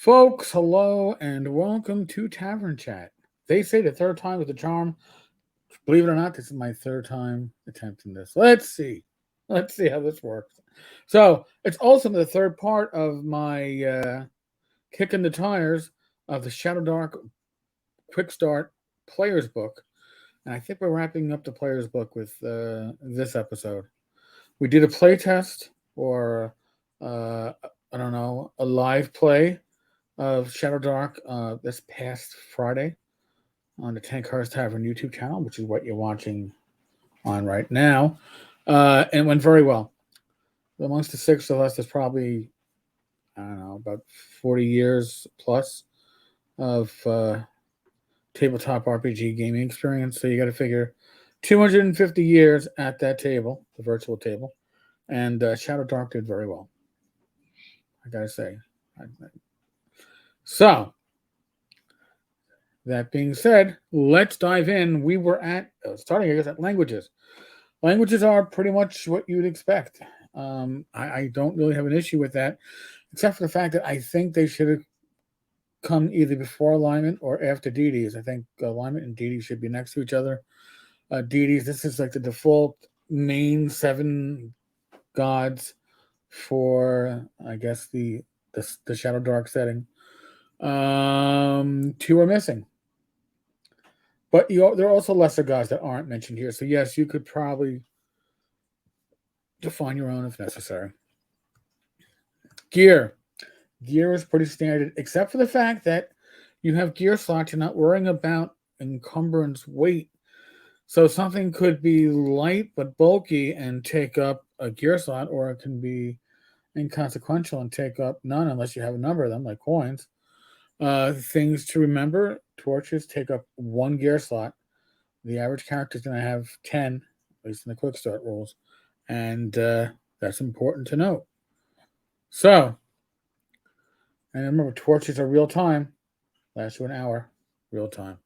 Folks, hello and welcome to Tavern Chat. They say the third time is the charm. Believe it or not, this is my third time attempting this. Let's see. Let's see how this works. So, it's also the third part of my kicking the tires of the ShadowDark Quickstart Player's Book. And I think we're wrapping up the Player's Book with this episode. We did a play test or, I don't know, a live play of Shadowdark this past Friday on the Tenkar's Tavern YouTube channel, which is what you're watching on right now. And it went very well. Amongst the six of us, there's probably, I don't know, about 40 years plus of tabletop RPG gaming experience. So you got to figure 250 years at that table, the virtual table. And Shadowdark did very well, I got to say. So, that being said, let's dive in. We were at starting, I guess, at languages. Languages are pretty much what you'd expect. I don't really have an issue with that, except for the fact that I think they should have come either before alignment or after deities. I think alignment and deities should be next to each other. Deities, this is like the default main 7 gods for, I guess, the Shadowdark setting. 2 are missing. But there are also lesser gods that aren't mentioned here. So yes, you could probably define your own if necessary. Gear. Gear is pretty standard, except for the fact that you have gear slots. You're not worrying about encumbrance weight. So something could be light but bulky and take up a gear slot, or it can be inconsequential and take up none unless you have a number of them, like coins. Things to remember: torches take up 1 gear slot. The average character is going to have 10, at least in the quick start rules, and that's important to note. So, and remember, torches are real time, last you an hour, real time.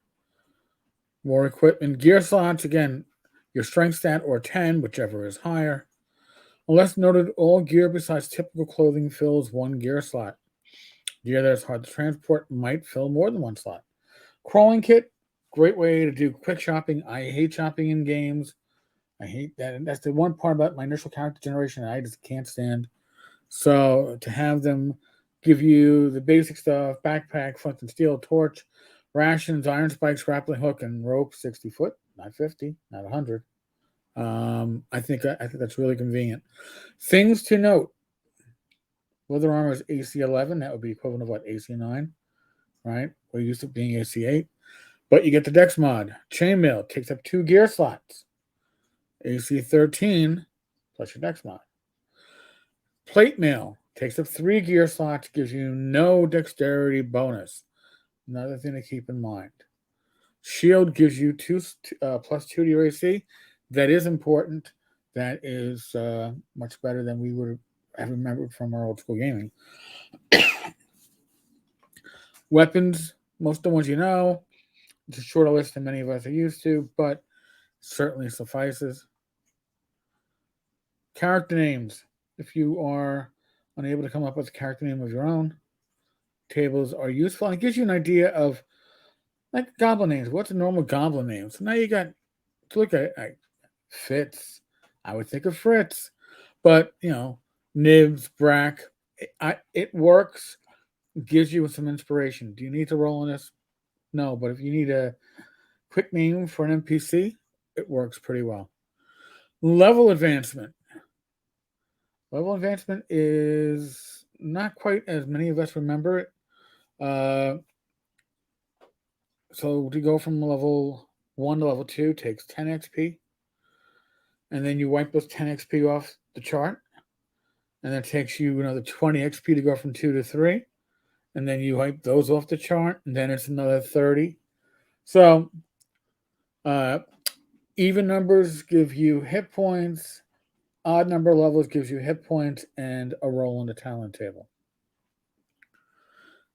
More equipment, gear slots, again, your strength stat or 10, whichever is higher. Unless noted, all gear besides typical clothing fills 1 gear slot. Gear that is hard to transport might fill more than 1 slot. Crawling kit, great way to do quick shopping. I hate shopping in games. I hate that. And that's the one part about my initial character generation I just can't stand. So to have them give you the basic stuff: backpack, flint and steel, torch, rations, iron spikes, grappling hook, and rope, 60 foot, not 50, not 100. I think that's really convenient. Things to note: leather armor is AC 11. That would be equivalent of what, AC 9, right? We're used to being AC 8. But you get the Dex mod. Chainmail takes up 2 gear slots. AC 13 plus your Dex mod. Plate mail takes up 3 gear slots, gives you no dexterity bonus. Another thing to keep in mind. Shield gives you plus 2 to your AC. That is important. That is much better than we would have remembered from our old school gaming. Weapons, most of the ones you know. It's a shorter list than many of us are used to, but certainly suffices. Character names. If you are unable to come up with a character name of your own, tables are useful. And it gives you an idea of, like, goblin names. What's a normal goblin name? So now you got to look at Fitz. I would think of Fritz. But, Nibs, Brack. It works. Gives you some inspiration. Do you need to roll on this? No, but if you need a quick name for an NPC, it works pretty well. Level advancement. Level advancement is not quite as many of us remember it. So to go from level 1 to level 2 takes 10 XP. And then you wipe those 10 XP off the chart. And then it takes you another 20 XP to go from 2 to 3. And then you wipe those off the chart. And then it's another 30. So even numbers give you hit points. Odd number levels gives you hit points and a roll on the talent table.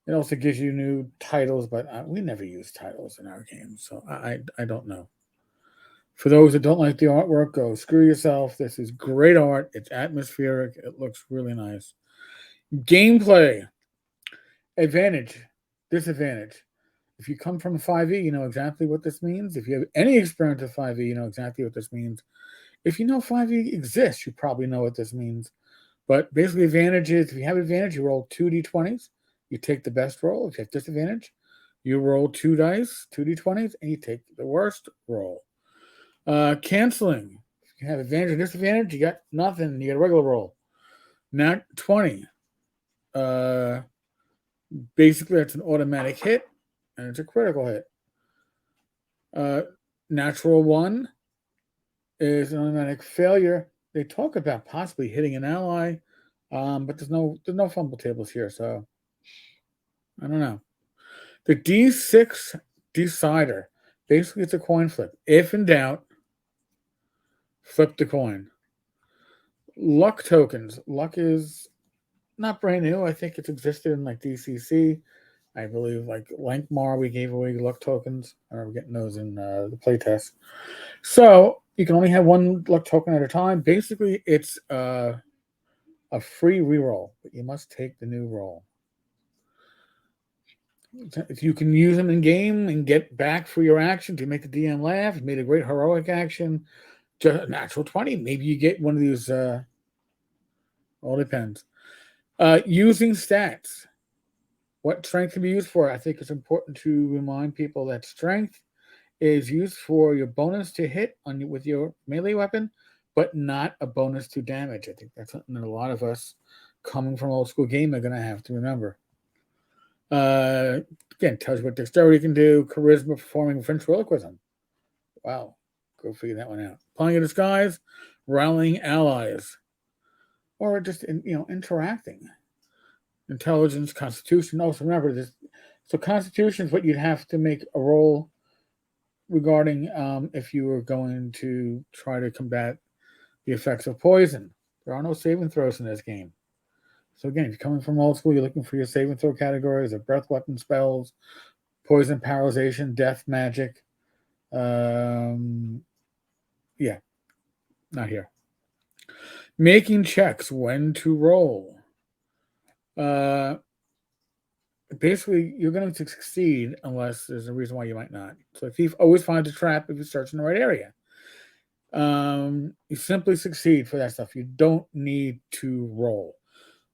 It also gives you new titles, but we never use titles in our games, so I don't know. For those that don't like the artwork, go screw yourself. This is great art. It's atmospheric. It looks really nice. Gameplay. Advantage, disadvantage. If you come from 5e, you know exactly what this means. If you have any experience with 5e, you know exactly what this means. If you know 5e exists, you probably know what this means. But basically, advantage is if you have advantage, you roll 2d20s. You take the best roll. If you have disadvantage, you roll 2 dice, 2d20s, and you take the worst roll. Canceling. If you have advantage or disadvantage, you got nothing. You got a regular roll. Nat 20. Basically, that's an automatic hit, and it's a critical hit. Natural 1 is an automatic failure. They talk about possibly hitting an ally, but there's no fumble tables here, so I don't know. The D6 decider. Basically, it's a coin flip. If in doubt, flip the coin. Luck tokens. Luck is not brand new. I think it's existed in like DCC. I believe like Lankmar, we gave away luck tokens. I remember getting those in the playtest. So you can only have one luck token at a time. Basically, it's a free reroll, but you must take the new roll. If you can use them in game and get back for your action to make the DM laugh, made a great heroic action, just a natural 20. Maybe you get one of these. All depends. Using stats. What strength can be used for? I think it's important to remind people that strength is used for your bonus to hit with your melee weapon, but not a bonus to damage. I think that's something that a lot of us coming from old school game are going to have to remember. Again, tells you what dexterity can do, charisma, performing ventriloquism. Wow, go figure that one out. Applying a disguise, rallying allies, or just interacting. Intelligence, constitution. Also, remember this. So, constitution is what you'd have to make a roll regarding if you were going to try to combat the effects of poison. There are no saving throws in this game. So again, if you're coming from old school, you're looking for your saving throw categories of breath weapon spells, poison, paralyzation, death, magic. Yeah, not here. Making checks when to roll. Basically, you're going to succeed unless there's a reason why you might not. So a thief always finds a trap if you search in the right area. You simply succeed for that stuff. You don't need to roll.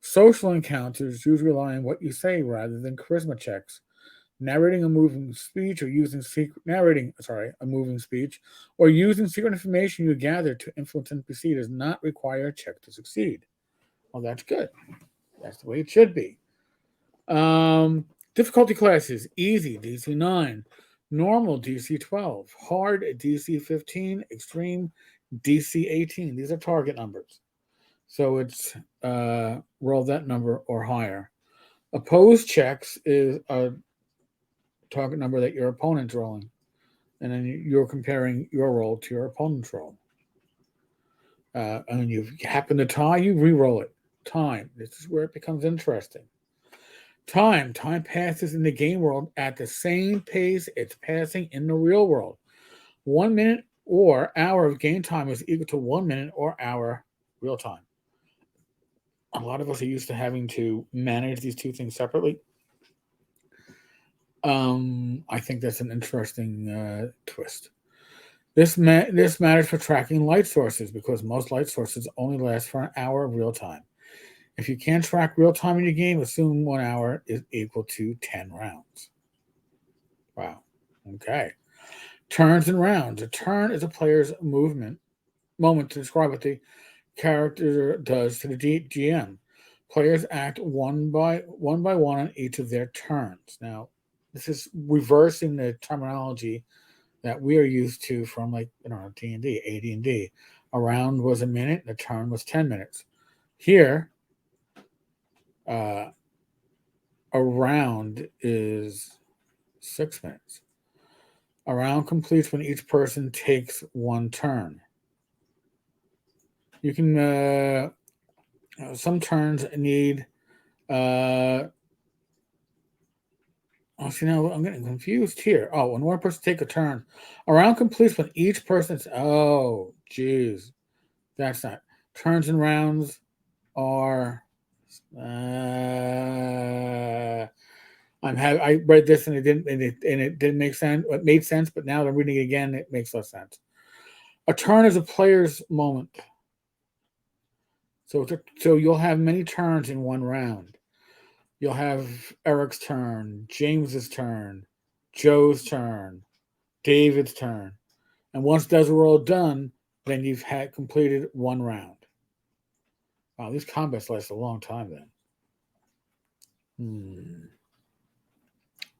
Social encounters usually rely on what you say rather than charisma checks. Narrating a moving speech or using a moving speech or using secret information you gather to influence NPC does not require a check to succeed. Well, that's good. That's the way it should be. Difficulty classes: easy DC 9, normal DC 12, hard DC 15, extreme DC 18. These are target numbers. So it's roll that number or higher. Opposed checks is a target number that your opponent's rolling. And then you're comparing your roll to your opponent's roll. And you happen to tie, you re-roll it. Time. This is where it becomes interesting. Time passes in the game world at the same pace it's passing in the real world. 1 minute or hour of game time is equal to 1 minute or hour real time. A lot of us are used to having to manage these two things separately. I think that's an interesting twist. This matters for tracking light sources because most light sources only last for an hour of real time. If you can't track real time in your game, assume 1 hour is equal to 10 rounds. Wow. Okay. Turns and rounds. A turn is a player's moment to describe what the character does to the GM. Players act one by one on each of their turns. Now, this is reversing the terminology that we are used to from D&D, AD&D. A round was a minute, and a turn was 10 minutes. Here, a round is 6 minutes. A round completes when each person takes one turn. You can some turns need I'm getting confused here. Oh, when one person takes a turn, a round completes when each person's that's not turns and rounds are I read this and it didn't make sense. It made sense, but now that I'm reading it again, it makes less sense. A turn is a player's moment. So you'll have many turns in one round. You'll have Eric's turn, James's turn, Joe's turn, David's turn. And once those are all done, then you've had completed one round. Wow, these combats last a long time then.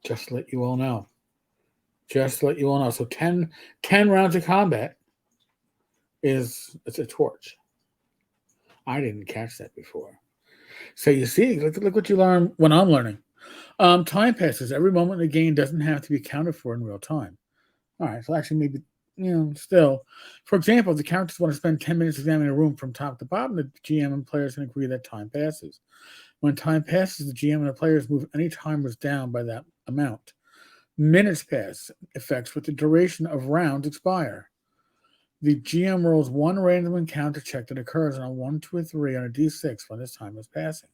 Just to let you all know. Just to let you all know. So 10 rounds of combat it's a torch. I didn't catch that before. So you see, look what you learn when I'm learning. Time passes. Every moment in the game doesn't have to be accounted for in real time. All right, so actually maybe, still. For example, if the characters want to spend 10 minutes examining a room from top to bottom, the GM and players can agree that time passes. When time passes, the GM and the players move any timers down by that amount. Minutes pass, effects with the duration of rounds expire. The GM rolls one random encounter check that occurs on a 1, 2, or 3 on a d6 when this time is passing.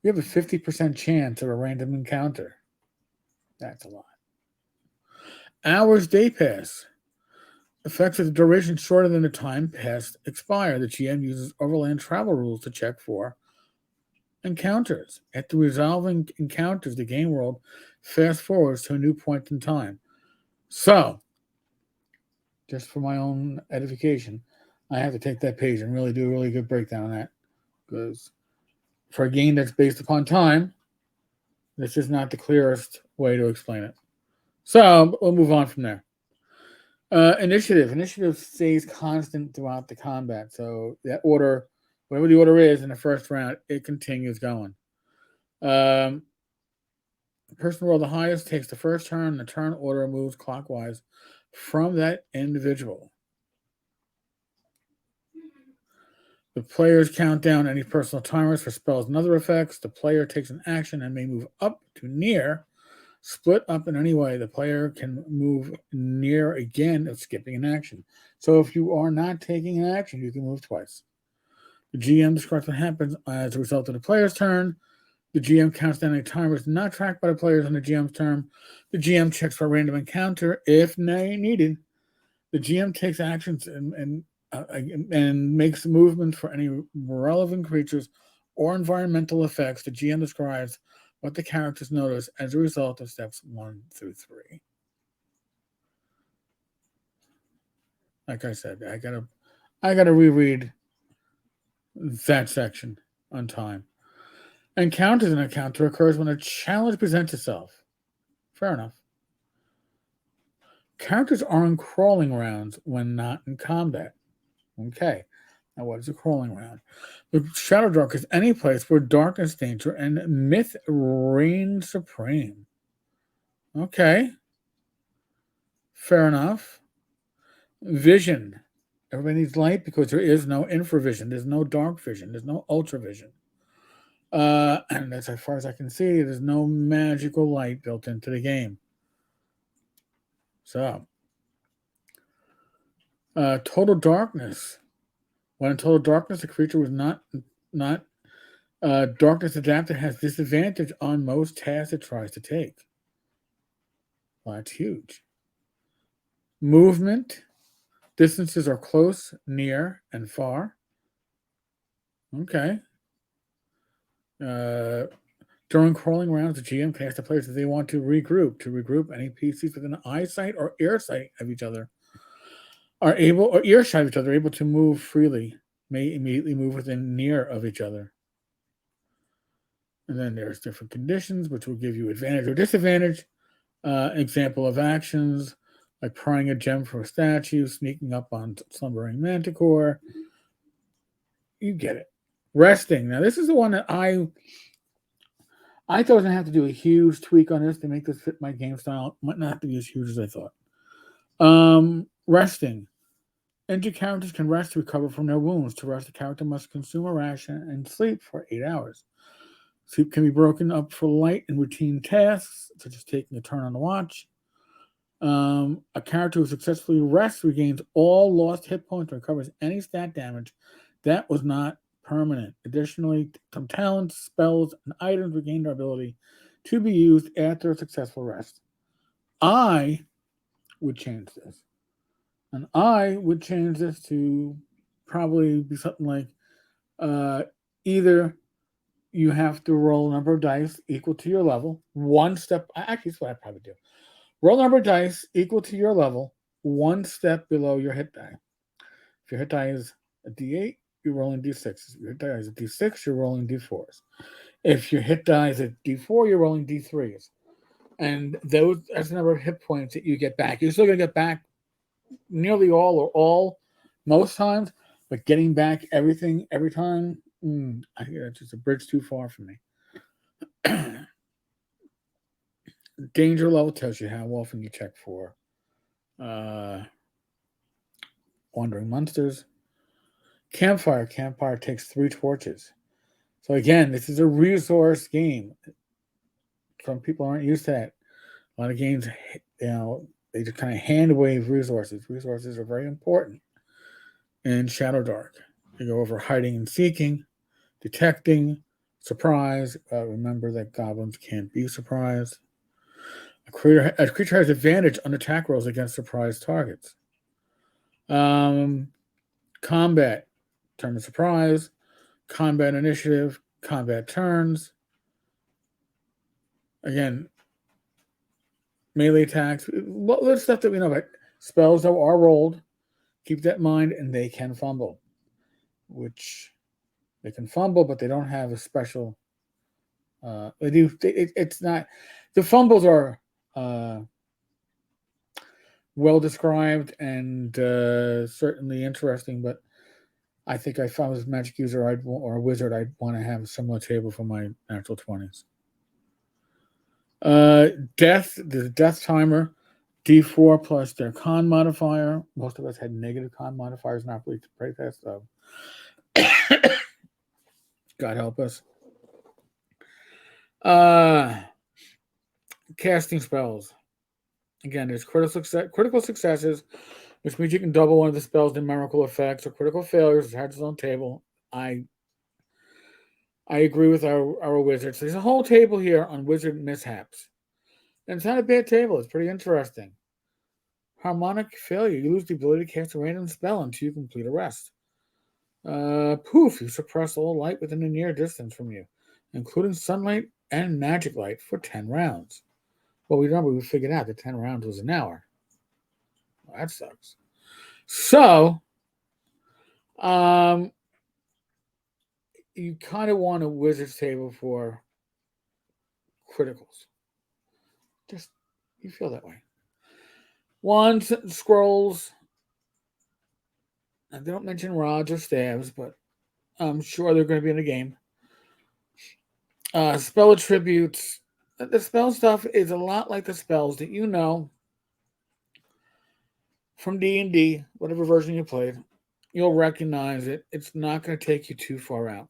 You have a 50% chance of a random encounter. That's a lot. Hours day pass. Effects of the duration shorter than the time passed expire. The GM uses overland travel rules to check for encounters. After resolving encounters, the game world fast forwards to a new point in time. So, just for my own edification, I have to take that page and really do a really good breakdown on that. Because for a game that's based upon time, this is not the clearest way to explain it. So, we'll move on from there. Initiative. Initiative stays constant throughout the combat. So that order, whatever the order is in the first round, it continues going. The person who rolled the highest takes the first turn. The turn order moves clockwise from that individual. The players count down any personal timers for spells and other effects. The player takes an action and may move up to near. Split up in any way. The player can move near again of skipping an action. So if you are not taking an action, you can move twice. The GM describes what happens as a result of the player's turn. The GM counts down any timers not tracked by the players on the GM's turn. The GM checks for a random encounter if needed. The GM takes actions and makes movements for any relevant creatures or environmental effects. The GM describes what the characters notice as a result of steps 1 through 3. Like I said, I gotta reread that section on time. Encounters. An encounter occurs when a challenge presents itself. Fair enough. Characters are in crawling rounds when not in combat. Okay. Now, what is a crawling round? The ShadowDark is any place where darkness, danger, and myth reign supreme. Okay. Fair enough. Vision. Everybody needs light because there is no infravision. There's no dark vision. There's no ultravision. And that's as far as I can see. There's no magical light built into the game. So, total darkness. When in total darkness, a creature was not darkness adapted has disadvantage on most tasks it tries to take. Well, that's huge. Movement. Distances are close, near, and far. Okay. During crawling rounds, the GM can ask the players if they want to regroup. To regroup, any PCs within eyesight or earsight of each other are able, or earshot of each other, are able to move freely. May immediately move within near of each other. And then there's different conditions, which will give you advantage or disadvantage. Example of actions like prying a gem from a statue, sneaking up on slumbering manticore. You get it. Resting. Now, this is the one that I thought I was going to have to do a huge tweak on this to make this fit my game style. Might not have to be as huge as I thought. Resting. Injured characters can rest to recover from their wounds. To rest, the character must consume a ration and sleep for 8 hours. Sleep can be broken up for light and routine tasks, such as taking a turn on the watch. A character who successfully rests regains all lost hit points and recovers any stat damage that was not permanent. Additionally, some talents, spells, and items regain their ability to be used after a successful rest. I would change this. And I would change this to probably be something like either you have to roll a number of dice equal to your level, one step. Actually, that's what I probably do. Roll a number of dice equal to your level, one step below your hit die. If your hit die is a d8, you're rolling d6s. If your hit die is a d6, you're rolling d4s. If your hit die is a d4, you're rolling d3s. And that's the number of hit points that you get back. You're still going to get back nearly all or all most times, but getting back everything every time, I think that's just a bridge too far for me. Danger level tells you how often you check for wandering monsters. Campfire takes 3 torches. So again, this is a resource game. Some people aren't used to that. A lot of games, they just kind of hand wave resources. Resources are very important in ShadowDark. You go over hiding and seeking, detecting, surprise. Remember that goblins can't be surprised. A creature has advantage on attack rolls against surprise targets. Combat, turn of surprise, combat initiative, combat turns. Again, melee attacks. What stuff that we know about? Spells that are rolled. Keep that in mind, and they can fumble. Which they can fumble, but they don't have a special. They do. It's not. The fumbles are well described and certainly interesting, but I think I found as a magic user or a wizard, I'd want to have a similar table for my natural 20s. Death, the death timer, D4 plus their con modifier. Most of us had negative con modifiers, not really to play test, so God help us. Casting spells. Again, there's critical successes, which means you can double one of the spell's numerical effects, or critical failures, which has its own table. I agree with our wizards. There's a whole table here on wizard mishaps. And it's not a bad table. It's pretty interesting. Harmonic Failure. You lose the ability to cast a random spell until you complete a rest. Poof. You suppress all light within a near distance from you, including sunlight and magic light for 10 rounds. Well, we figured out that 10 rounds was an hour. Well, that sucks. So, you kind of want a wizard's table for criticals. Just, you feel that way. Wands, scrolls, and they don't mention rods or staves, but I'm sure they're going to be in the game. Spell attributes. The spell stuff is a lot like the spells that you know from D&D, whatever version you played. You'll recognize it. It's not going to take you too far out.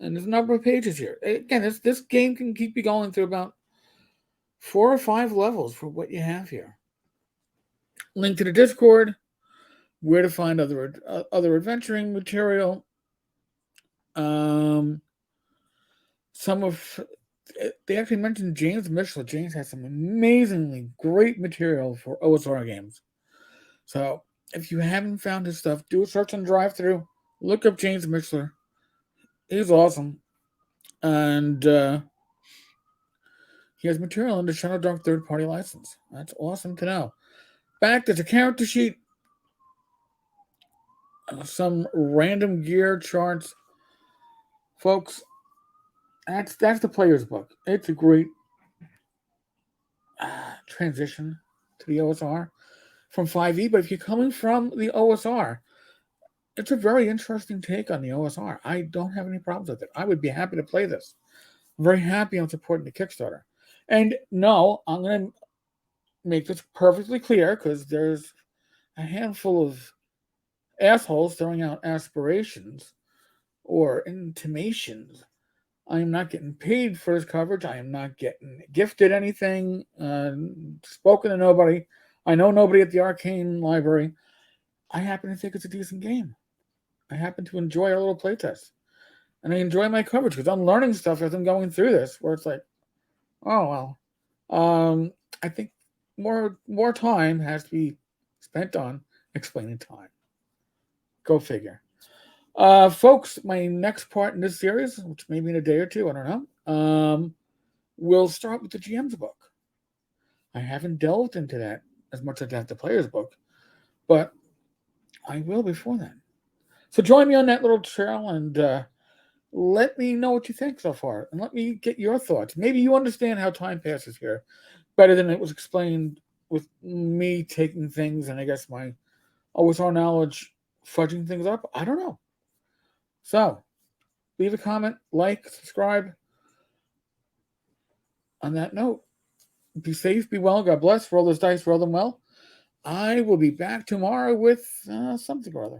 And there's a number of pages here. Again, this game can keep you going through about 4 or 5 levels for what you have here. Link to the Discord, where to find other adventuring material. They actually mentioned James Mishler. James has some amazingly great material for OSR games. So if you haven't found his stuff, do a search on Drive-Thru. Look up James Mishler. He's awesome. And he has material under ShadowDark third-party license. That's awesome to know. Back, there's a character sheet. Some random gear charts. Folks, that's the player's book. It's a great transition to the OSR from 5e. But if you're coming from the OSR, it's a very interesting take on the OSR. I don't have any problems with it. I would be happy to play this. I'm very happy I'm supporting the Kickstarter. And no, I'm going to make this perfectly clear, because there's a handful of assholes throwing out aspirations or intimations. I am not getting paid for this coverage. I am not getting gifted anything. Spoken to nobody. I know nobody at the Arcane Library. I happen to think it's a decent game. I happen to enjoy our little playtest. And I enjoy my coverage because I'm learning stuff as I'm going through this, where it's like, oh, well, I think more time has to be spent on explaining time. Go figure. Folks, my next part in this series, which may be in a day or two, I don't know, we'll start with the GM's book. I haven't delved into that as much as I have the player's book, but I will before then. So join me on that little trail and let me know what you think so far, and let me get your thoughts. Maybe you understand how time passes here better than it was explained with me taking things and I guess my OSR knowledge fudging things up. I don't know. So leave a comment, like, subscribe. On that note, be safe, be well, God bless, roll those dice, roll them well. I will be back tomorrow with something or other.